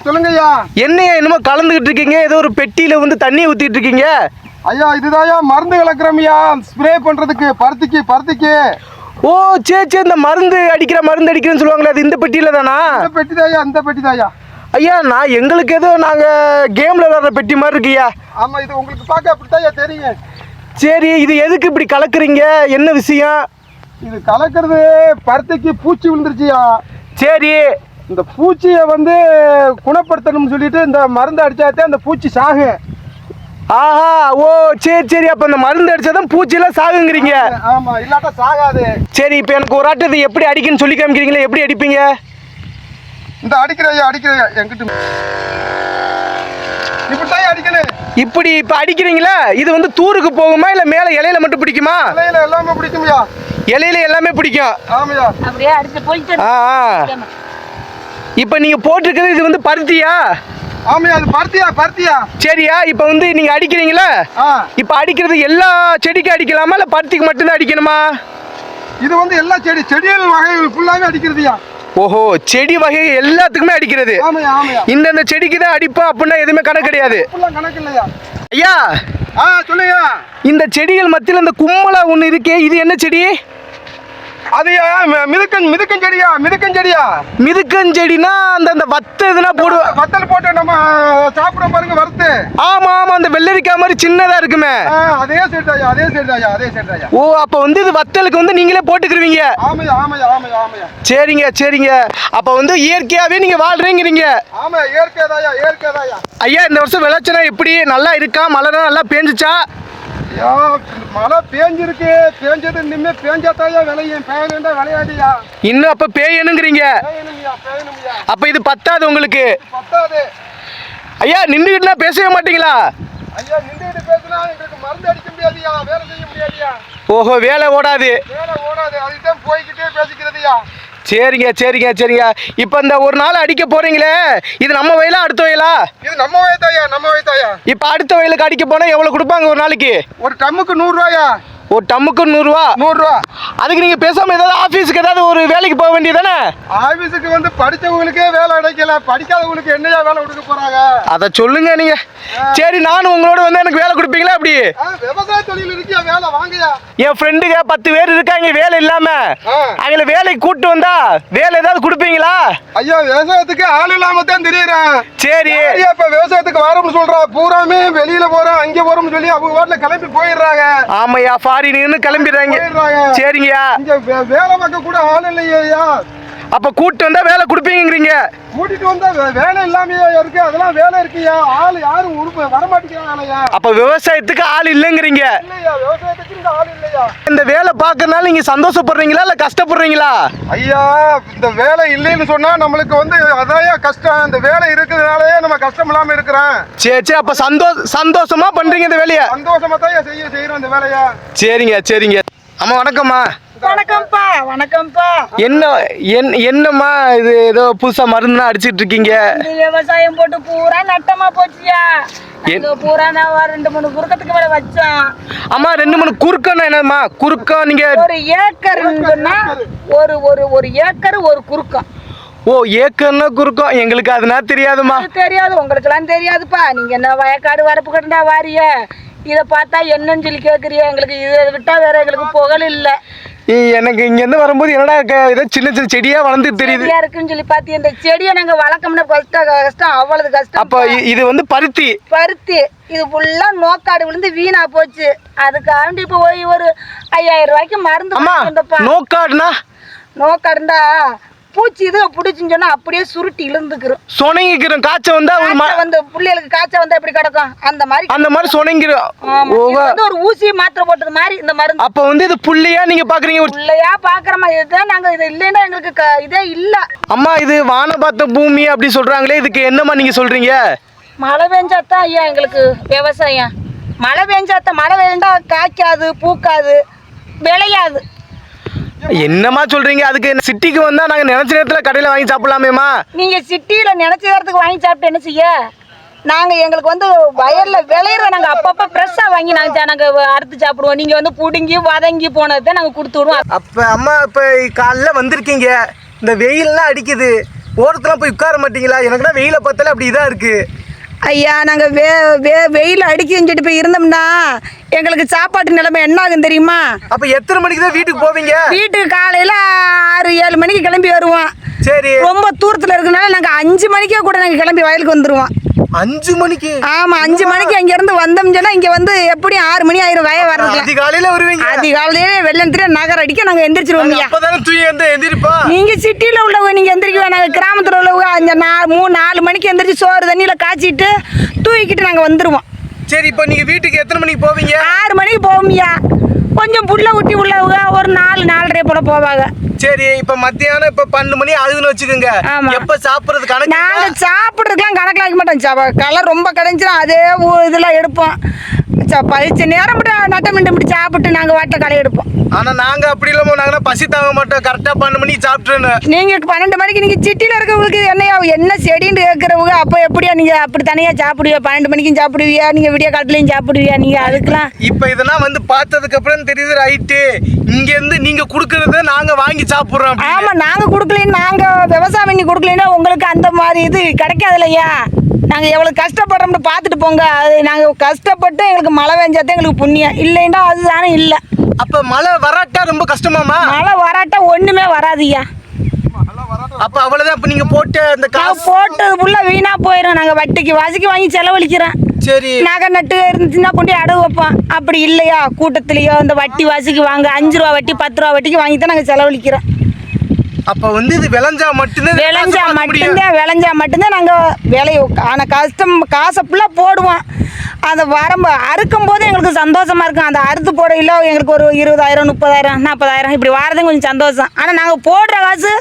சொல்லுங்க ஐயா. என்னையா என்னமோ கலந்துகிட்டு இருக்கீங்க, ஏதோ ஒரு பெட்டியில வந்து தண்ணி ஊத்திட்டு இருக்கீங்க. ஐயா இதுதான் மருந்து கலக்குறோம்யா, ஸ்ப்ரே பண்றதுக்கு பருத்திக்கு. ஓ சரி, இந்த மருந்து அடிக்கிறேன்னு சொல்லுவாங்களே, அது இந்த பெட்டியில தானா? இந்த பெட்டி தாயா. ஐயா நான் எங்களுக்கு ஏதோ நாங்கள் கேமில் விளாட்ற பெட்டி மாதிரி இருக்குய்யா. ஆமாம், இது உங்களுக்கு பார்க்க அப்படித்தாயா தெரியும். சரி, இது எதுக்கு இப்படி கலக்குறீங்க, என்ன விஷயம்? இது கலக்கிறது பருத்திக்கு பூச்சி விழுந்துருச்சியா. சரி, இந்த பூச்சியை வந்து குணப்படுத்தணும்னு சொல்லிட்டு இந்த மருந்து அடித்தாத்தே அந்த பூச்சி சாகு. ஆஹா, ஓ சரி, அப்போ இந்த மருந்து அடித்தாதான் பூச்சியெல்லாம் சாகுங்கிறீங்க? ஆமாம், இல்லாட்டா சாகாது. சரி, இப்போ எனக்கு ஒரு ஆட்டத்தை எப்படி அடிக்குன்னு சொல்லி காமிக்கிறீங்களா? எப்படி அடிப்பீங்க? இந்த அடிக்கிறையா என்கிட்ட இப்படித்தான் அடிக்கணும். இப்படி இப்போ அடிக்கிறீங்களா? இது வந்து தூருக்கு போகுமா இல்லை மேலே இலையில மட்டும் பிடிக்குமா? இலையில எல்லாமே பிடிக்கும்யா. இலையில எல்லாமே பிடிக்கும். ஆமாயா. அப்படியே அடிச்சு போயிட்டு. இப்போ நீங்கள் போட்டிருக்கிறது இது வந்து பருத்தியா? ஆமாயா, அது பருத்தியா. சரியா, இப்போ வந்து நீங்கள் அடிக்கிறீங்களா? இப்போ அடிக்கிறது எல்லா செடிக்கும் அடிக்கலாமா இல்லை பருத்திக்கு மட்டும்தான் அடிக்கணுமா? இது வந்து எல்லா செடிகள் வகைகள் ஃபுல்லாவே அடிக்கிறதுயா. ஓஹோ, செடி வகை எல்லாத்துக்குமே அடிக்கிறது. இந்த செடிக்கு தான் அடிப்போம் அப்படின்னா எதுவுமே கணக்கு கிடையாது. கணக்கு இல்லையா ஐயா? சொல்லுங்க. இந்த செடிகள் மத்தியில் இந்த கும்பலா ஒன்று இருக்கே, இது என்ன செடி? அது மிதுக்கஞ்செடியா. மிதுக்கஞ்செடினா அந்த வத்த எதுனா போடுவோம். வத்தல் போட்டு நம்ம சாப்பிடுறோம் பாருங்க, வறுத்து. ஆமா, அந்த வெள்ளரிக்காய் மாதிரி சின்னதா இருக்குமே, அதே சைடு. ஓ, அப்ப வந்து இது வத்தலுக்கு வந்து நீங்களே போட்டுக்கிறீங்க? ஆமாயா. சரிங்க. அப்ப வந்து இயற்கையாவே நீங்க வாழ்றீங்கிறீங்க? ஆமா, இயற்கைதாயா. ஐயா, இந்த வருஷம் விளைச்சனா எப்படி, நல்லா இருக்கா? மழை நல்லா பேஞ்சுச்சா? மழை பேஞ்சது இனிமே பேஞ்சாத்தாயா விளையும், பேயணுண்டா விளையாடியா. இன்னும் அப்ப பேயணுங்கிறீங்க? அப்ப இது பத்தாது உங்களுக்கு? பத்தாது. ஐயா நின்றுகிட்டுனா பேசவே மாட்டீங்களா? ஐயா நின்றுகிட்டு பேசினா எங்களுக்கு மருந்து அடிக்க முடியாதுயா, வேலை செய்ய முடியாதுயா. ஓஹோ, வேலை ஓடாது. அதுதான் போய்கிட்டே பேசிக்கிறதுயா. சரிங்க. இப்போ இந்த ஒரு நாள் அடிக்க போறீங்களே, இது நம்ம வயலா அடுத்த வயலா? இது நம்ம வயதாயா. இப்போ அடுத்த வயலுக்கு அடிக்க போனா எவ்வளவு கொடுப்பாங்க ஒரு நாளைக்கு? ஒரு டம்முக்கு 100 ரூபாயா. ஒரு டம்முக்கு 100 ரூபா. அதுக்கு நீங்க பேசாம ஏதாவது ஆபீஸ்க்கு ஏதாவது ஒரு வேலைக்கு போக வேண்டியதானே? ஆபீஸுக்கு வந்து படிச்சவங்களுக்கே வேலை கிடைக்கல, படிக்காதவங்களுக்கு என்னையா வேலை கொடுக்க போறாங்க? அத சொல்லுங்க நீங்க. சரி, நானும் உங்களோட வந்து எனக்கு வேலை கொடுப்பீங்களா? அப்படி விவசாய தொழில் இருக்கியா, வேலை வாங்கயா. என் ஃப்ரெண்டுங்க 10 பேர் இருக்காங்க வேலை இல்லாம, அவங்கள வேலைக்கு கூட்டு வந்தா வேலை ஏதாவது கொடுப்பீங்களா? ஐயா விவசாயத்துக்கு ஆள் இல்லாம தான் தெரியுறேன். சரி, இப்ப விவசாயத்துக்கு வரோம்னு சொல்றா, பூராமே வெளியில போறோம் அங்க போறோம்னு சொல்லி அவங்க வீட்டுல கிளம்பி போயிடுறாங்க. ஆமையா, ஃபாரின்னு கிளம்பிடுறாங்க. சரிங்கய்யா, வேலை பார்க்க கூட ஆள் இல்லையா. அப்ப கூட்டு வந்தா வேலை கொடுப்பீங்கிறீங்க? கூட்டிட்டு வந்தா வேலை இல்லாமையா இருக்கு, அதெல்லாம் வேலை இருக்குயா, ஆள் யாரும் வரமாட்டேங்கிறாங்கயா. அப்ப விவசாயத்துக்கு ஆள் இல்லைங்கிறீங்க? இல்லையா, விவசாயத்துக்கு இந்த ஆள் இல்லையா. இந்த வேலை பார்க்கறதுனால நீங்க சந்தோஷப்படுறீங்களா இல்ல கஷ்டப்படுறீங்களா? ஐயா, இந்த வேலை இல்லைன்னு சொன்னா நம்மளுக்கு வந்து அதாயா கஷ்டம். இந்த வேலை இருக்கிறதுனாலயே நம்ம கஷ்டம் இல்லாம இருக்கிறோம். சரி, அப்ப சந்தோஷமா பண்றீங்க இந்த வேலையை? சந்தோஷமா தான் செய்யறோம் இந்த வேலையா. சரிங்க. அம்மா வணக்கம்மா. வணக்கம்ப்பா. என்னம்மா இது ஏதோ புதுசா மருந்துனா அடிச்சிட்டு இருக்கீங்க? விவசாயம் போட்டு பூரா நட்டமா போச்சியா. பூரா நான் 2-3 குறுக்கத்துக்கு மேல வச்சோம். அம்மா 2-3 குறுக்கன்னா என்னம்மா? குறுக்கம் நீங்க ஒரு ஏக்கர்னா ஒரு ஏக்கர் ஒரு குறுக்கம். ஓ, ஏக்கர்னா குறுக்கம். எங்களுக்கு அதுனா தெரியாதுமா. தெரியாது, உங்களுக்கு எல்லாம் தெரியாதுப்பா. நீங்க என்ன வயக்காடு வரப்பு கட்டுண்டா வாரிய, இதை பார்த்தா என்னன்னு சொல்லி கேட்குறியா? எங்களுக்கு இதை விட்டா வேற எங்களுக்கு புகழ் இல்லை. எனக்கு இங்க இருந்து வரும்போது என்னடா ஏதோ சின்ன செடியா வளர்ந்து தெரியுது இருக்குன்னு சொல்லி பாத்தி. இந்த செடியை நாங்க வளர்க்கணும்னா கஷ்டம், அவ்வளவு கஷ்டம். அப்ப இது வந்து பருத்தி இது ஃபுல்லா நோக்காடு விழுந்து வீணா போச்சு. அதுக்காண்டி இப்போ ஒரு 5000 ரூபாய்க்கு மருந்து. நோக்காடுனா பூச்சி இது பிடிச்சுன்னு சொன்னா அப்படியே சுருட்டி இழுந்துக்கிறோம், சொனங்கிக்கிறோம். காய்ச்சல் வந்தா வந்து பிள்ளைகளுக்கு காய்ச்சல் வந்தா எப்படி கிடக்கும் அந்த மாதிரி சொனங்கிரும். ஒரு ஊசி மாத்திரை போட்டது மாதிரி இந்த மருந்து. அப்ப வந்து இது புள்ளையா நீங்க பாக்குறீங்க? புள்ளையா பாக்குறமா? இதுதான் நாங்க இது இல்லைன்னா எங்களுக்கு இதே இல்ல. அம்மா, இது வான பார்த்த பூமி அப்படி சொல்றாங்களே, இதுக்கு என்னம்மா நீங்க சொல்றீங்க? மழை பெஞ்சாத்தான் ஐயா எங்களுக்கு விவசாயம். மழை பெஞ்சாத்தான். மழை பெஞ்சா காய்க்காது, பூக்காது, விளையாது. என்னம்மா சொல்றீங்க? அதுக்கு சிட்டிக்கு வந்தா நாங்க நினைச்ச நேரத்துல கடையில வாங்கி சாப்பிடலாமேமா? நீங்க சிட்டியில நினைச்ச நேரத்துக்கு வாங்கி சாப்பிட்டு என்ன செய்ய? நாங்க எங்களுக்கு வந்து வயல்ல விளையிற நாங்க அப்பப்ப ஃப்ரெஷ்ஷா வாங்கி நாங்க அறுத்து சாப்பிடுவோம். நீங்க வந்து புடுங்கி வதங்கி போனதை நாங்க கொடுத்து விடுவோம். அப்ப அம்மா, இப்ப காலைல வந்திருக்கீங்க, இந்த வெயில்லாம் அடிக்குது, ஓரத்துலாம் போய் உட்கார மாட்டீங்களா? எனக்குன்னா வெயில பார்த்தாலே அப்படி இதாக இருக்கு. ஐயா நாங்கள் வெயில் அடிக்குன்னு சொல்லிட்டு போய் இருந்தோம்னா எங்களுக்கு சாப்பாட்டு நிலைமை என்ன ஆகும் தெரியுமா? அப்ப எத்தனை மணிக்கு தான் வீட்டுக்கு போவீங்க? வீட்டுக்கு காலையில் 6-7 மணிக்கு கிளம்பி வருவோம். சரி. ரொம்ப தூரத்தில் இருக்கனால நாங்கள் 5 மணிக்கே கூட நாங்கள் கிளம்பி வயலுக்கு வந்துடுவோம். 5 மணிக்கு? ஆமாம், 5 மணிக்கு அங்கேருந்து வந்தோம்னு சொன்னால் இங்கே வந்து எப்படியும் 6 மணி ஆயிரும் வய வர்றதுக்கு. அதிகாலையில் வருவீங்க? அதிகாலையிலே வெள்ளத்துல நகர் அடிக்க நாங்கள் எந்திரிச்சிருவோம். அப்பதானே தூங்கி எந்திரிப்பா? நீங்கள் சிட்டியில் உள்ளவங்க நீங்கள் எந்திரிக்க நாங்கள் கிராமத்தில் உள்ளவங்க அந்த 3-4 மணிக்கு எந்திரிச்சு சோறு தண்ணியில் காய்ச்சிட்டு தூக்கிட்டு நாங்கள் வந்துடுவோம். சரி, இப்போ நீங்க வீட்டுக்கு எத்தனை மணிக்கு போவீங்க? 6 மணிக்கு போவோம்யா. கொஞ்சம் புள்ள ஊட்டி உள்ளவங்க ஒரு 4-4:30 போல போவாங்க. சரி, இப்ப மத்தியானம் இப்ப 12 மணி ஆகுதுன்னு வச்சுக்கோங்க. ஆமா. எப்ப சாப்பிடுறது கணக்கு? நாங்க சாப்பிட்றதுக்கெல்லாம் கணக்கில் ஆக்க மாட்டோம். கலர் ரொம்ப கடைஞ்சினா அதே இதெல்லாம் எடுப்போம். பழிச்ச நேரம் மட்டும் நட்ட மிண்டு மட்டும் சாப்பிட்டு நாங்கள் வாட்டை களை எடுப்போம். ஆனா நாங்க அப்படி இல்லாம நாங்கன்னா பசி தாங்க மாட்டோம். கரெக்டா 12 மணிக்கு சாப்பிட்டுருன்னு. நீங்க 12 மணிக்கு நீங்க சிட்டியில இருக்கவங்களுக்கு என்ன செடின்னு கேட்கறவங்க அப்போ எப்படியா நீங்க அப்படி தனியா சாப்பிடுவியா? 12 மணிக்கும் சாப்பிடுவியா? நீங்க விடிய காலத்துலயும் சாப்பிடுவியா? நீங்க அதுக்கெல்லாம் இப்ப இதெல்லாம் வந்து பார்த்ததுக்கு அப்புறம் தெரியுது. ரைட்டு, இங்க இருந்து நீங்க குடுக்கறத நாங்க வாங்கி சாப்பிடுறோம். ஆமா, நாங்க கொடுக்கலன்னு நாங்க விவசாயம் பண்ணி கொடுக்கலன்னா உங்களுக்கு அந்த மாதிரி இது கிடைக்காதுல்லையா? நாங்கள் எவ்வளோ கஷ்டப்படுறோம்னு பார்த்துட்டு போங்க. அது நாங்கள் கஷ்டப்பட்டு எங்களுக்கு மழை பெஞ்சாதான் எங்களுக்கு புண்ணியம், இல்லைன்னா அதுதானே இல்லை. அப்போ மழை வராட்டா ரொம்ப கஷ்டமாமா? மழை வராட்டா ஒன்றுமே வராதுய்யா. அப்போ அவ்வளோதான். இப்போ நீங்கள் போட்ட அந்த காசு போட்டது ஃபுல்லாக வீணாக போயிடும். நாங்கள் வட்டிக்கு வாசிக்கு வாங்கி செலவழிக்கிறோம். சரி. நகை நட்டு இருந்துச்சுன்னா கொண்டு அடகு வைப்போம். அப்படி இல்லையா, கூட்டத்துலேயோ இந்த வட்டி வாசிக்கு வாங்க 5 ரூபா வட்டி 10 ரூபா வட்டிக்கு வாங்கி தான் நாங்கள் செலவழிக்கிறோம். அப்போ வந்து இது விளைஞ்சா மட்டும்தான் விளைஞ்சா மட்டும்தான் நாங்கள் விளைய. ஆனால் காசை ஃபுல்லாக போடுவோம். அதை வரம்பு அறுக்கும் போது எங்களுக்கு சந்தோஷமா இருக்கும். அந்த அறுத்து போடையில எங்களுக்கு ஒரு 20,000 30,000 40,000 இப்படி வாரதே கொஞ்சம் சந்தோஷம். ஆனால் நாங்கள் போடுற காசு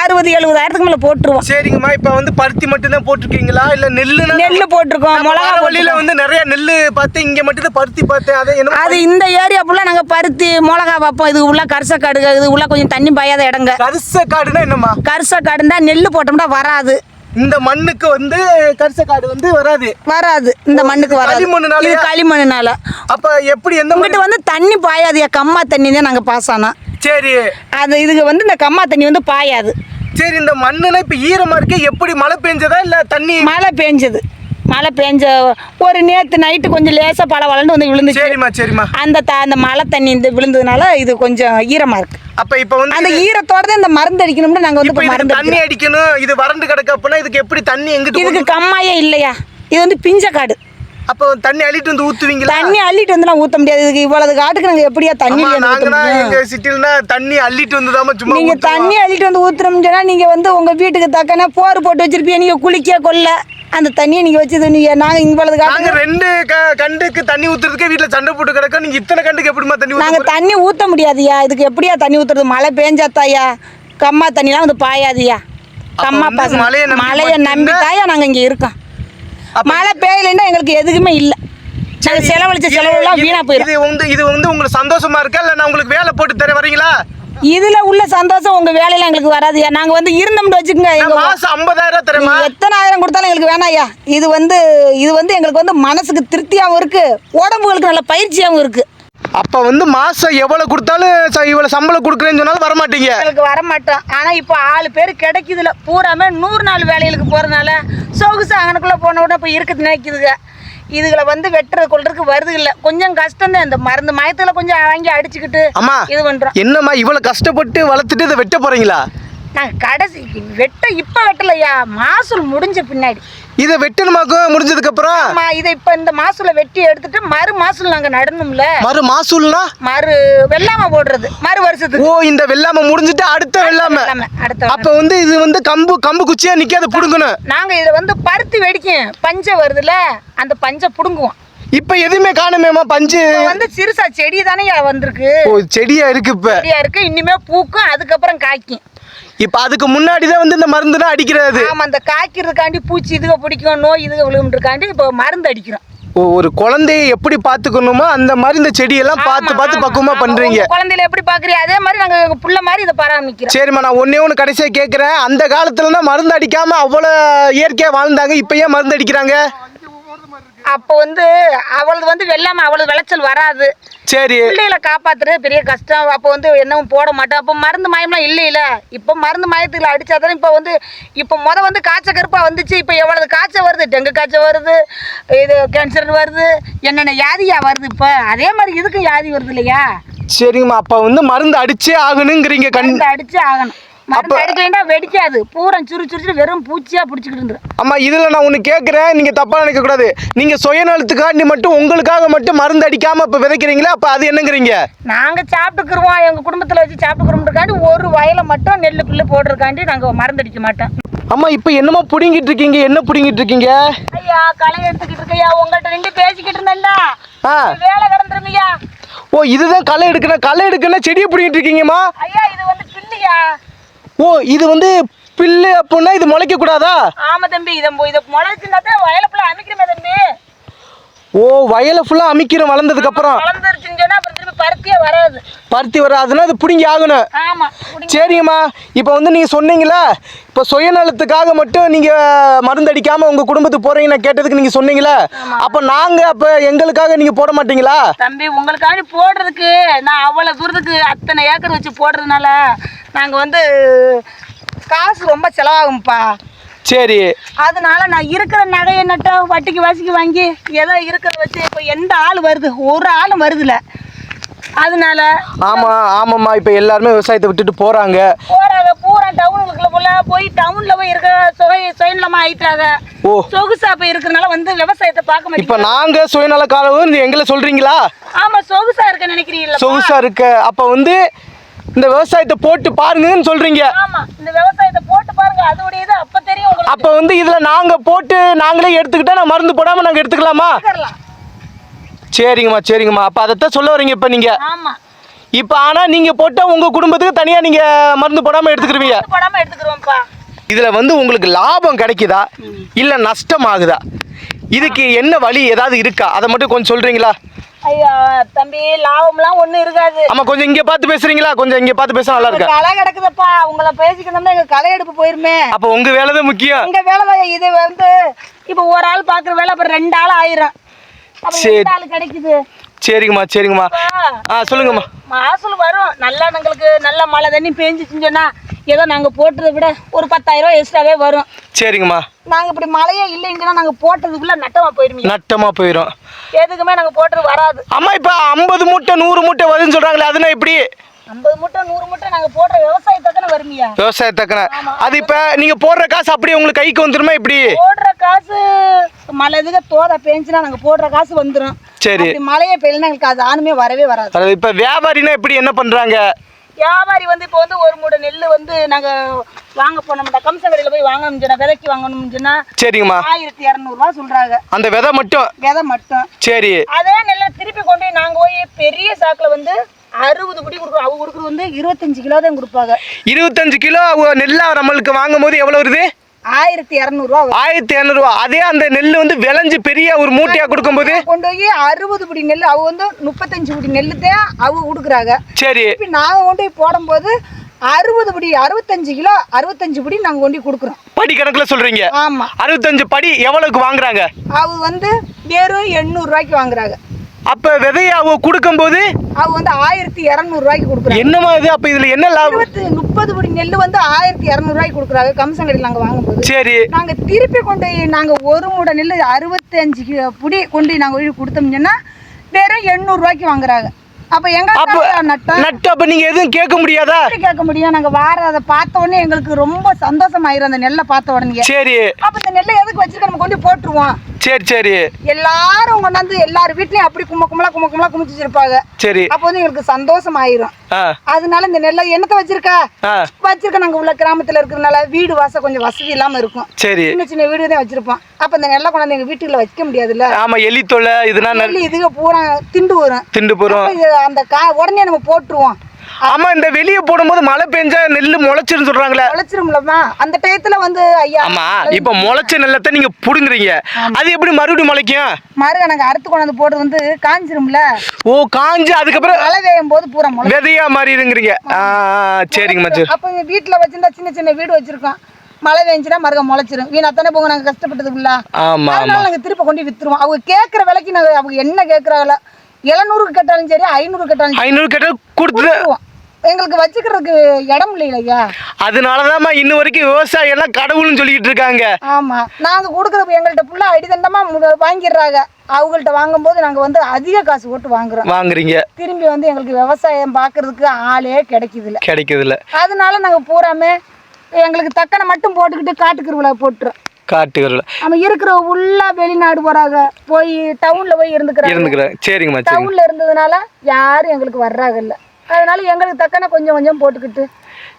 60-70,000க்கு மேலே போட்டுருவோம். சரிங்கம்மா. இப்போ வந்து பருத்தி மட்டும்தான் போட்டிருக்கீங்களா இல்லை நெல் போட்டிருக்கோம்? மிளகா வழியில வந்து நிறைய நெல் பார்த்து இங்கே மட்டும் பருத்தி பார்த்தேன். அது இந்த ஏரியா ஃபுல்லாக நாங்கள் பருத்தி மிளகா வைப்போம். இது உள்ள கரிசக்காடு, இது உள்ள கொஞ்சம் தண்ணி பாயாத இடங்க. கரிசக்காடுன்னா என்னம்மா? கரிசக்காடுன்னா நெல் போட்டோம்னா வராது. இந்த மண்ணுக்கு வந்து கரிசக்காடு வந்து வராது. இந்த மண்ணுக்கு வராது. இது களிமண்ணுனால. அப்ப எப்படி எந்த உங்ககிட்ட வந்து தண்ணி பாயாதியா? கம்மா தண்ணி தான் நாங்க பாஸ் ஆனோம். சரி. அது இதுக்கு வந்து இந்த கம்மா தண்ணி வந்து பாயாது. சரி. இந்த மண்ணுனா இப்ப ஈரமா இருக்கு. எப்படி மழை பெஞ்சதா இல்ல தண்ணி? மழை பெஞ்ச ஒரு நேற்று நைட்டு கொஞ்சம் லேசா பழவளன்னு வந்து விழுந்துச்சு. சரிம்மா. அந்த மழை தண்ணி இந்த விழுந்ததுனால இது கொஞ்சம் ஈரமா இருக்கு. அப்ப இப்ப வந்து அந்த ஈரத்தோட இந்த மருந்து அடிக்கணும்னு நாங்க வந்து மருந்து தண்ணி அடிக்கணும். இது வறண்டு கிடக்கு. அப்பனா இதுக்கு எப்படி தண்ணி எங்கிட்டு? இதுக்கு கம்மாயே இல்லையா? இது வந்து பிஞ்சக்காடு. அப்போ தண்ணி அள்ளிட்டு வந்து ஊத்துவீங்களா? தண்ணி அள்ளிட்டு வந்துலாம் ஊத்த முடியாது. இதுக்கு இவ்வளவு காட்டுக்கு நாங்க எப்படியா தண்ணி? எங்க சிட்டிலனா தண்ணி அள்ளிட்டு வந்துதாம சும்மா. நீங்க தண்ணி அள்ளிட்டு வந்து ஊத்துறோம்னு சொன்னா நீங்க வந்து உங்க வீட்டுக்கு தக்கன போர் போட்டு வச்சிருப்பீங்க. நீங்க குளிக்க கொள்ள அந்த தண்ணியை நீங்க வச்சது. நீங்க நாங்க இவ்வளவு நாங்க 2 கண்டுக்கு தண்ணி ஊத்துறதுக்கே வீட்டுல சண்டை போட்டு கிடக்க. நீங்க இத்தனை கண்டுக்கு எப்படிமா தண்ணி? நாங்க தண்ணி ஊத்த முடியாதுயா. இதுக்கு எப்படியா தண்ணி ஊத்துறது? மழை பெஞ்சாத்தாயா? கம்மா தண்ணிலாம் வந்து பாயாதியா? கம்மா பாசம் மழையை நம்பித்தாயா நாங்க இங்க இருக்கோம். மழை பெய்யலைன்னா எங்களுக்கு எதுக்குமே இல்லை. நாங்க செலவழிச்ச செலவுலாம் வீணா போயிடும். இது வந்து உங்களுக்கு சந்தோஷமா இருக்கா இல்ல நான் உங்களுக்கு வேலை போட்டு தர வரீங்களா? இதுல உள்ள சந்தோஷம் உங்க வேலையில எங்களுக்கு வராதுயா. நாங்க வந்து இருந்தோம்னு வச்சுக்கோங்க. எங்க மாசம் 50,000 தரமா? எத்தனை ஆயிரம் கொடுத்தாலும் எங்களுக்கு வேணாயா. இது வந்து எங்களுக்கு வந்து மனசுக்கு திருப்தியாகவும் இருக்கு, உடம்புகளுக்கு நல்ல பயிற்சியாகவும் இருக்கு. அப்ப வந்து மாசம் எவ்வளவு கொடுத்தாலும் இவ்வளவு சம்பளம் கொடுக்குறேன்னு சொன்னாலும் வரமாட்டீங்க? எங்களுக்கு வரமாட்டோம். ஆனா இப்போ 6 பேர் கிடைக்குதுல பூராமே 100 நாள் வேலைகளுக்கு போறதுனால சொகுசு அங்கனுக்குள்ள போன உடனே இப்போ இருக்குது நினைக்குதுங்க. இதுகளை வந்து வெட்டுறது கொள்றதுக்கு வருது இல்லை. கொஞ்சம் கஷ்டம் தான். இந்த மருந்து மயத்துல கொஞ்சம் வாங்கி அடிச்சுக்கிட்டு இது பண்றோம். என்னம்மா இவ்வளவு கஷ்டப்பட்டு வளர்த்துட்டு இதை வெட்ட போறீங்களா? நாங்க கடைசி இப்ப வெட்டலையா, மாசூல் முடிஞ்ச பின்னாடி. இதை வெட்டணுமாக்கும் முடிஞ்சதுக்கு அப்புறம்? இதை இப்ப இந்த மாசூல வெட்டி எடுத்துட்டு மறு மாசூல் நாங்க நடணும்ல. மறு மாசூல்னா வெள்ளாம போடுறது மறு வருஷத்துக்கு. ஓ, இந்த வெள்ளாம முடிஞ்சிட்டு அடுத்த வெள்ளாம. அப்ப வந்து இது வந்து கம்பு குச்சியா நிக்காத புடுங்கணும். நாங்க இத வந்து பருத்தி வெடிக்கும் பஞ்சை வருதுல, அந்த பஞ்சை புடுங்குவோம். இப்ப எதுவுமே காணுமேமா பஞ்சு? வந்து சிறுசா செடி தானே வந்திருக்கு. ஓ, செடியா இருக்கு. இப்ப செடியா இருக்கு. இனிமே பூக்கும், அதுக்கப்புறம் காய்க்கும். இப்ப அதுக்கு முன்னாடிதான் வந்து இந்த மருந்துனா அடிக்கிறது. ஆமா, அந்த காய்க்கிறதுக்காண்டி பூச்சி இதுக பிடிக்கும், நோய் இதுக விழுந்துருக்காண்டி இப்போ மருந்து அடிக்கிறோம். ஒரு குழந்தைய எப்படி பாத்துக்கணுமோ அந்த மாதிரி இந்த செடியெல்லாம் பார்த்து பக்குவமா பண்றீங்க. குழந்தையில எப்படி பாக்குறீங்க அதே மாதிரி நாங்க புள்ள மாதிரி இதை பராமரிக்கிறோம். சரிம்மா, நான் ஒண்ணு கடைசியா கேட்கறேன். அந்த காலத்துல மருந்து அடிக்காம அவ்வளவு இயற்கையா வாழ்ந்தாங்க, இப்ப ஏன் மருந்து அடிக்கிறாங்க? அப்போ வந்து அவளது வந்து வெள்ளாம அவளது விளைச்சல் வராது. சரி. பிள்ளைகளை காப்பாத்துறது பெரிய கஷ்டம். அப்போ வந்து என்னவும் போட மாட்டோம். அப்போ மருந்து மாயம்லாம் இல்லையில. இப்போ மருந்து மாயத்துக்கு அடிச்சாதானே இப்போ வந்து இப்போ வந்து காய்ச்ச கருப்பா வந்துச்சு. இப்போ எவ்வளவு காய்ச்சல் வருது, டெங்கு காய்ச்சல் வருது, இது கேன்சர் வருது, என்னென்ன வியாதியா வருது. இப்போ அதே மாதிரி இதுக்கும் வியாதி வருது இல்லையா? சரிங்கம்மா, அப்ப வந்து மருந்து அடிச்சே ஆகணுங்கிறீங்க. மருந்து அடிச்சே ஆகணும். மருந்து அடிக்கலைன்னா வெடிக்காது, பூரா சுறு வெறும் பூச்சியா பிடிச்சிக்கிட்டு இருந்துரும். அம்மா இதுல நான் ஒண்ணு கேட்கறேன், நீங்க தப்பா நினைக்க கூடாது. நீங்க சுயநலத்துக்காண்டி மட்டும் உங்களுக்காக மட்டும் மருந்து அடிக்காம இப்ப விதைக்கிறீங்களா? அப்ப அது என்னங்கிறீங்க? நாங்க சாப்பிட்டுக்குருவோம், எங்க குடும்பத்துல வச்சு சாப்பிட்டுக்கிறோம்ன்றக்காண்டி ஒரு வயலை மட்டும் நெல்லு புல்லு போடுறதுக்காண்டி நாங்க மருந்து அடிக்க மாட்டோம். அம்மா இப்ப என்னமோ புடிங்கிட்டு இருக்கீங்க, என்ன புடிங்கிட்டு இருக்கீங்க? ஐயா களை எடுத்துக்கிட்டு இருக்கையா, உங்கள்கிட்ட நின்று பேசிக்கிட்டு இருந்தேன்ல, வேலை கிடந்துருமையா. ஓ இதுதான் களை எடுக்கணும் செடியை புடிங்கிட்டு இருக்கீங்கம்மா? ஐயா இது வந்து பில்லையா. ஓ இது வந்து பில்லு அப்படின்னா இது முளைக்க கூடாதா? ஆமா தம்பி, இதை முளைச்சுன்னா தான் வயலை ஃபுல்லா அமைக்கிறமே தம்பி. ஓ வயலை ஃபுல்லா அமைக்கிறோம் வளர்ந்ததுக்கு அப்புறம். வளர்ந்துருச்சுன்னு சொன்னா அப்புறம் திரும்பி பருத்தியே வராது. பருத்தி வராதுன்னா அது பிடுங்கி ஆகணும். ஆமா. சரிங்கம்மா, இப்போ வந்து நீங்க சொன்னீங்களா இப்போ சுயநலத்துக்காக மட்டும் நீங்க மருந்து அடிக்காம உங்க குடும்பத்துக்கு போறீங்க நான் கேட்டதுக்கு நீங்க சொன்னீங்களா? அப்ப நாங்க அப்ப எங்களுக்காக நீங்க போட மாட்டீங்களா? தம்பி உங்களுக்காண்டி போடுறதுக்கு நான் அவ்வளவு தூரத்துக்கு அத்தனை ஏக்கர் வச்சு போடுறதுனால நாங்க வந்து காசு ரொம்ப செலவாகும்ப்பா. சரி. அதனால நான் இருக்கிற நகையை நட்டம் வட்டிக்கு வாசிக்கு வாங்கி ஏதோ இருக்கிறத வச்சு இப்போ எந்த ஆள் வருது, ஒரு ஆளும் வருதுல. அதனால ஆமாம்மா இப்போ எல்லாருமே விவசாயத்தை விட்டுட்டு போறாங்க. பூரா டவுனுக்குள்ள போய் டவுன்ல போய் இருக்க சுயநலமா ஆயிட்டாங்க. சொகுசா போய் இருக்கிறனால வந்து விவசாயத்தை பார்க்க மாட்டேங்க. இப்போ நாங்க சுயநலக்காரவும் எங்களை சொல்றீங்களா? ஆமா சொகுசா இருக்க நினைக்கிறீங்களா? சொகுசா இருக்க அப்ப வந்து இந்த விவசாயத்தை போட்டு பாருங்கன்னு சொல்றீங்க. ஆமா இந்த விவசாயத்தை போட்டு பாருங்க, அதோட இது அப்ப தெரியும் உங்களுக்கு. அப்ப வந்து இதுல நாங்க போட்டு நாங்களே எடுத்துக்கிட்டா நான் மருந்து போடாம நாங்க எடுத்துக்கலாமா? சரிங்கம்மா. அப்ப அதைத்தான் சொல்ல வரீங்க இப்ப நீங்க? ஆமா. இப்ப ஆனா நீங்க போட்டா உங்க குடும்பத்துக்கு தனியா நீங்க மருந்து போடாம எடுத்துக்கிருவீங்க? போடாம எடுத்துக்கிறோம்ப்பா. இதுல வந்து உங்களுக்கு லாபம் கிடைக்குதா இல்ல நஷ்டம் ஆகுதா? இதுக்கு என்ன வழி ஏதாவது இருக்கா? அதை மட்டும் கொஞ்சம் சொல்றீங்களா? ஐயா தம்பி லாபம்லாம் ஒண்ணும் இருக்காது. ஆமா கொஞ்சம் இங்க பார்த்து பேசுறீங்களா? கொஞ்சம் இங்க பார்த்து பேச நல்லா இருக்கு. களை கிடக்குதப்பா, உங்களை பேசிக்கணும்னா எங்க களை எடுப்பு போயிருமே. அப்ப உங்க வேலை தான் முக்கியம். உங்க வேலை தான் இது. வந்து இப்ப ஒரு ஆள் பாக்குற வேலை அப்புறம் 2 ஆள் ஆயிரும். அப்ப ஆள் கிடைக்குது. சரிங்கம்மா. சொல்லுங்கம்மா. மாசூல் வரும் நல்லா. எங்களுக்கு நல்ல மழை தண்ணி பெஞ்சிச்சுன்னு சொன்னா ஏதோ நாங்க போட்டதை விட ஒரு 10,000 ரூபாய் எக்ஸ்ட்ராவே வரும். சரிங்கம்மா. நாங்க இப்படி மழையே இல்லைங்கன்னா நாங்க போட்டதுக்குள்ள நட்டமா போயிடும். எதுக்குமே நாங்க போட்டது வராது. அம்மா இப்ப 50 மூட்டை 100 மூட்டை வருதுன்னு சொல்றாங்களே, அதுனா எப்படி? 50 மூட்டை 100 மூட்டை நாங்க போடுற விவசாயத்தக்கன வருமியா? விவசாயத்தக்கன. அது இப்ப நீங்க போடுற காசு அப்படியே உங்களுக்கு கைக்கு வந்துருமா? இப்படி போடுற காசு மழை இதுக்கு தோதா பெஞ்சுனா நாங்க போடுற காசு வந்துடும். சரி. மழையே பெய்யலன்னா எங்களுக்கு அது ஆனுமே வரவே வராது. இப்ப வியாபாரினா எப்படி என்ன பண்றாங்க? வியாபாரி வந்து இப்போ வந்து ஒரு மூடை நெல் வந்து நாங்க வாங்க போனோம்டா, கம்சன் கடையில் போய் வாங்கணும்னு சொன்னா, விதைக்கு வாங்கணும்னு சொன்னா சரிங்கம்மா 1200 ரூபாய் சொல்றாங்க. அந்த விதை மட்டும். சரி. அதே நெல்லை திருப்பி கொண்டு போய் நாங்க போய் பெரிய சாக்குல வந்து 60 படி கொடுக்குறோம். அவங்க கொடுக்குறது வந்து 25 கிலோ தான் கொடுப்பாங்க. 25 கிலோ நெல்லா நம்மளுக்கு வாங்கும் போது எவ்வளவு வருது? 1200 ரூபா. 1200 ரூபா. அதே அந்த நெல் வந்து விளைஞ்சு பெரிய ஒரு மூட்டையா கொடுக்கும் போது கொண்டு போய் 60 படி நெல் அவங்க வந்து 35 படி நெல்லு தான் அவங்க கொடுக்குறாங்க. சரி. நாங்க கொண்டு போய் போடும்போது 60 படி 65 கிலோ 65 படி நாங்க கொண்டு கொடுக்குறோம். படி கணக்குல சொல்றீங்க? ஆமா. 65 படி எவ்வளவுக்கு வாங்குறாங்க? அவங்க வந்து வெறும் 800 ரூபாய்க்கு வாங்குறாங்க. அப்ப விதைய அவங்க கொடுக்கும் போது அவங்க வந்து 1200 ரூபாய்க்கு கொடுக்குறாங்க. என்னமா இது? அப்ப இதுல என்ன லாபம்? 30 படி நெல் வந்து 1200 ரூபாய்க்கு கொடுக்குறாங்க கம்சன் கடையில் நாங்க வாங்கும்போது. சரி. நாங்க திருப்பி கொண்டு நாங்க ஒரு மூடை நெல் 65 புடி கொண்டு நாங்க கொடுத்தோம்னா வெறும் 800 ரூபாய்க்கு வாங்குறாங்க. அப்ப எங்க நட்டு அப்ப நீங்க எதுவும் கேட்க முடியாதா? கேட்க முடியும். நாங்க அதை பார்த்த உடனே எங்களுக்கு ரொம்ப சந்தோஷமாயிரும் அந்த நெல்லை பார்த்த உடனே. சரி. அப்ப இந்த நெல்லை எதுக்கு வச்சிருக்க நம்ம கொண்டு போட்டுருவோம். சரி. எல்லாரும் கொண்டாந்து எல்லார் வீட்லயும் அப்படி கும்மக்குமலா குமிச்சு வச்சிருப்பாங்க. சரி. அப்ப வந்து எங்களுக்கு சந்தோஷம் ஆயிரும். அதனால இந்த நெல்லை என்னத்த வச்சிருக்க நாங்க உள்ள கிராமத்துல இருக்கிறதுனால வீடு வாசல் கொஞ்சம் வசதி இல்லாம இருக்கும். சரி. சின்ன வீடு தான் வச்சிருப்போம். அப்ப இந்த நெல்லை கொண்டாந்து எங்க வீட்டுக்குள்ள வைக்க முடியாதுல்ல. ஆமா எலி தொல்லை இதனால இதுக்கு பூரா திண்டு வரும். அந்த உடனே நம்ம போட்டுருவோம். ஆமா இந்த வெளியே போடும்போது மழை பெஞ்சா நெல்லு முளைச்சிரும் சொல்றாங்களே, முளைச்சிரும்லமா அந்த டயத்துல வந்து ஐயா. ஆமா இப்ப முளைச்ச நெல்லத்தை நீங்க புடுங்குறீங்க, அது எப்படி மறுபடியும் முளைக்கும்? நாங்க அறுத்து கொண்டாந்து போடுறது வந்து காஞ்சிரும்ல. ஓ காஞ்சு அதுக்கப்புறம் மழை பெய்யும் போது பூரா விதையா மாறிடுங்கிறீங்க. சரிங்கம்மா. சரி. அப்ப வீட்டுல வச்சிருந்தா சின்ன வீடு வச்சிருக்கோம். மழை பெஞ்சுனா மறுக்க முளைச்சிரும் வீணா தானே போங்க நாங்கள் கஷ்டப்பட்டதுக்குள்ள. ஆமா அதனால நாங்கள் திருப்பி கொண்டு வித்துருவோம். அவங்க கேட்குற விலைக்கு நாங்கள் அவங்க என்ன கேட்குறாங்களோ 700 கேட்டாலும் சரி 500 கேட்டாலும் 500 கேட்டால் கொடுத்துருவோம். எங்களுக்கு வச்சுக்கிறதுக்கு இடம் இல்லையா. அதனாலதாம்மா இன்ன வரைக்கும் விவசாயம் எல்லாம் கடவுள்னு சொல்லிக்கிட்டு இருக்காங்க. ஆமா நாங்க கொடுக்குறது எங்கள்கிட்ட ஃபுல்லா அடிதண்டமா வாங்கிடுறாங்க. அவங்கள்ட்ட வாங்கும்போது நாங்க வந்து அதிக காசு போட்டு வாங்குறீங்க. திரும்பி வந்து எங்களுக்கு விவசாயம் பார்க்கறதுக்கு ஆளே கிடைக்குதுல்ல. அதனால நாங்க பூராமே எங்களுக்கு தக்கனை மட்டும் போட்டுக்கிட்டு காட்டுக்குருவில போட்டுறோம். நம்ம இருக்கிற உள்ள வெளிநாடு போறாங்க, போய் டவுன்ல போய் இருந்துக்கிறாங்க. சரிங்கம்மா. டவுன்ல இருந்ததுனால யாரும் எங்களுக்கு வர்றாங்க இல்ல. அதனால எங்களுக்கு தக்கன கொஞ்சம் போட்டுக்கிட்டு.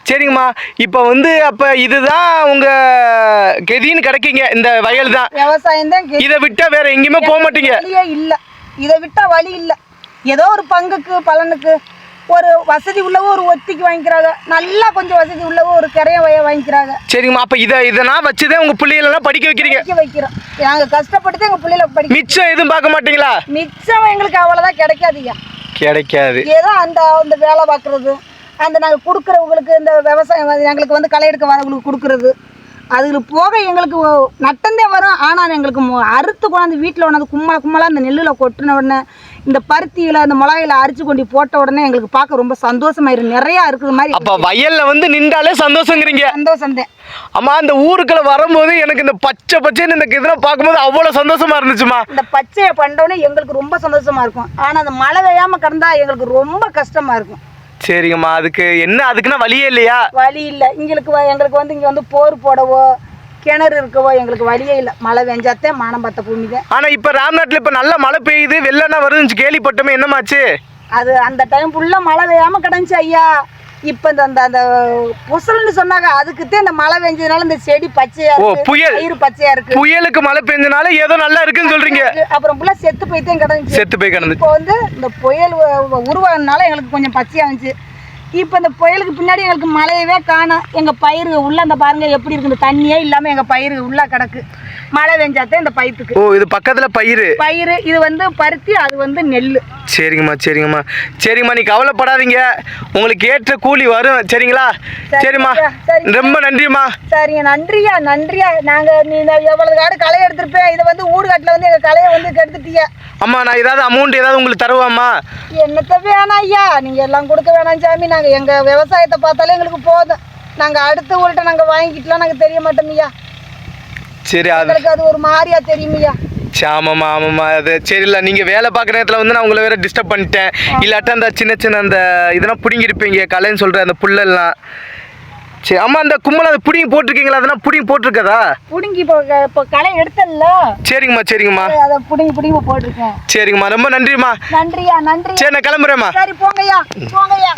சரிங்கம்மா. இப்போ வந்து அப்ப இதுதான் உங்க கெதின்னு கிடைக்கீங்க, இந்த வயல் தான் விவசாயம் தான். இதை விட்டா வேற எங்கேயுமே போக மாட்டீங்க. வழியே இல்ல, இதை விட்டா வழி இல்ல. ஏதோ ஒரு பங்குக்கு பலனுக்கு ஒரு வசதி உள்ளவோ ஒரு ஒத்திக்கு வாங்கிக்கிறாங்க, நல்லா கொஞ்சம் வசதி உள்ளவோ ஒரு கரைய வாங்கிக்கிறாங்க. சரிங்கம்மா. அப்ப இதெல்லாம் வச்சுதான் உங்க பிள்ளைகளெல்லாம் படிக்க வைக்கிறோம். நாங்க கஷ்டப்பட்டு எங்க பிள்ளைகளை படிக்க. மிச்சம் எதுவும் பார்க்க மாட்டீங்களா? மிச்சம் எங்களுக்கு அவ்வளவுதான் கிடைக்காதுயா. ஏதோ அந்த வேலை பார்க்கறது, அந்த நாங்கள் கொடுக்குறவங்களுக்கு இந்த விவசாயம் எங்களுக்கு வந்து களை எடுக்க வரவங்களுக்கு கொடுக்குறது, அதுக்கு போக எங்களுக்கு நட்டந்தே வரும். ஆனால் எங்களுக்கு அறுத்து கொண்டாந்து வீட்டில் கொண்டாந்து கும்மலாக அந்த நெல்லில் கொட்டின உடனே இந்த பருத்தியில் அந்த மிளகாயில் அரிச்சு கொண்டு போட்ட உடனே எங்களுக்கு பார்க்க ரொம்ப சந்தோஷமாயிரும். நிறையா இருக்குது மாதிரி. அப்போ வயலில் வந்து நின்றாலே சந்தோஷங்கிறீங்க? சந்தோஷம்தான். அம்மா அந்த ஊருக்குள்ள வரும்போது எனக்கு இந்த பச்சைன்னு இந்த இதெல்லாம் பார்க்கும்போது அவ்வளோ சந்தோஷமா இருந்துச்சுமா. இந்த பச்சையை பண்ணோடனே எங்களுக்கு ரொம்ப சந்தோஷமா இருக்கும். ஆனால் அந்த மழை பெய்யாமல் கிடந்தா எங்களுக்கு ரொம்ப கஷ்டமா இருக்கும். சரிங்கம்மா. அதுக்குன்னா வழியே இல்லையா? வழி இல்லை எங்களுக்கு வந்து இங்கே வந்து போர் போடவோ கிணறு இருக்கவோ எங்களுக்கு வழியே இல்லை. மழை பெஞ்சாத்தே மானம் பார்த்த பூமி தான். ஆனால் இப்போ ராம்நாட்டில் இப்போ நல்லா மழை பெய்யுது, வெள்ளம்னா வருதுன்னு கேள்விப்பட்டோமே, என்னமாச்சு? அது அந்த டைம் ஃபுல்லாக மழை பெய்யாமல் கிடந்துச்சு ஐயா. இப்போ இந்த அந்த புசல்னு சொன்னாங்க, அதுக்குத்தான் இந்த மழை பெஞ்சதுனால இந்த செடி பச்சையா இருக்கு. பயிர் பச்சையா இருக்கு. புயலுக்கு மழை பெஞ்சனால ஏதோ நல்லா இருக்குன்னு சொல்றீங்க. அப்புறம் ஃபுல்லாக செத்து போய்தான் கிடந்துச்சு. இப்போ வந்து இந்த புயல் உருவாகினால எங்களுக்கு கொஞ்சம் பச்சையா இருந்துச்சு. இப்போ இந்த புயலுக்கு பின்னாடி எங்களுக்கு மழையவே காணும். எங்கள் பயிர் உள்ள அந்த பாருங்க எப்படி இருக்கு, இந்த தண்ணியே இல்லாமல் எங்கள் பயிர் உள்ள கிடக்கு. மழை பெஞ்சாத்தான் இந்த பயிருக்கு. ஓ, இது பக்கத்தில் பயிர் இது வந்து பருத்தி, அது வந்து நெல். சரிங்கம்மா. நீ கவலைப்படாதீங்க, உங்களுக்கு ஏற்ற கூலி வரும். சரிங்களா? சரிம்மா, ரொம்ப நன்றிம்மா. சரிங்க, நன்றியா. நீ எவ்வளவு காடு களை எடுத்துருப்பேன், இதை வந்து ஊடுகாட்டில் வந்து எங்கள் களையை வந்து கெடுத்துட்டீங்க. அம்மா, நான் ஏதாவது அமௌண்ட் ஏதாவது உங்களுக்கு தருவாம்மா? என்னத்த வேணாம் ஐயா, நீங்கள் எல்லாம் கொடுக்க வேணாம் சாமி. நாங்கள் எங்கள் விவசாயத்தை பார்த்தாலே எங்களுக்கு போதும். நாங்கள் அடுத்த ஊர்கிட்ட நாங்கள் வாங்கிக்கிட்டலாம் நாங்கள் தெரிய மாட்டோம் ஐயா. சரி, அதுக்கு அது ஒரு மாதிரியா தெரியுமையா. ஆமாம்மா. அது சரியில்ல, நீங்கள் வேலை பார்க்குற நேரத்தில் வந்து நான் உங்களை வேற டிஸ்டர்ப் பண்ணிட்டேன். இல்லாட்டா அந்த சின்ன அந்த இதெல்லாம் பிடுங்கிருப்பீங்க, கலைன்னு சொல்கிற அந்த புல்லெல்லாம். சரி அம்மா, அந்த கும்பலை அதை பிடிங்கி போட்டிருக்கீங்களா? அதெல்லாம் பிடிங்கி போட்டிருக்கதா? பிடுங்கி இப்போ களை எடுத்தல்ல. சரிங்கம்மா. அதை பிடுங்கி போட்டிருக்கேன். சரிங்கம்மா, ரொம்ப நன்றிம்மா. நன்றி. சரி, நான் கிளம்புறேம்மா. சரி, போங்கய்யா.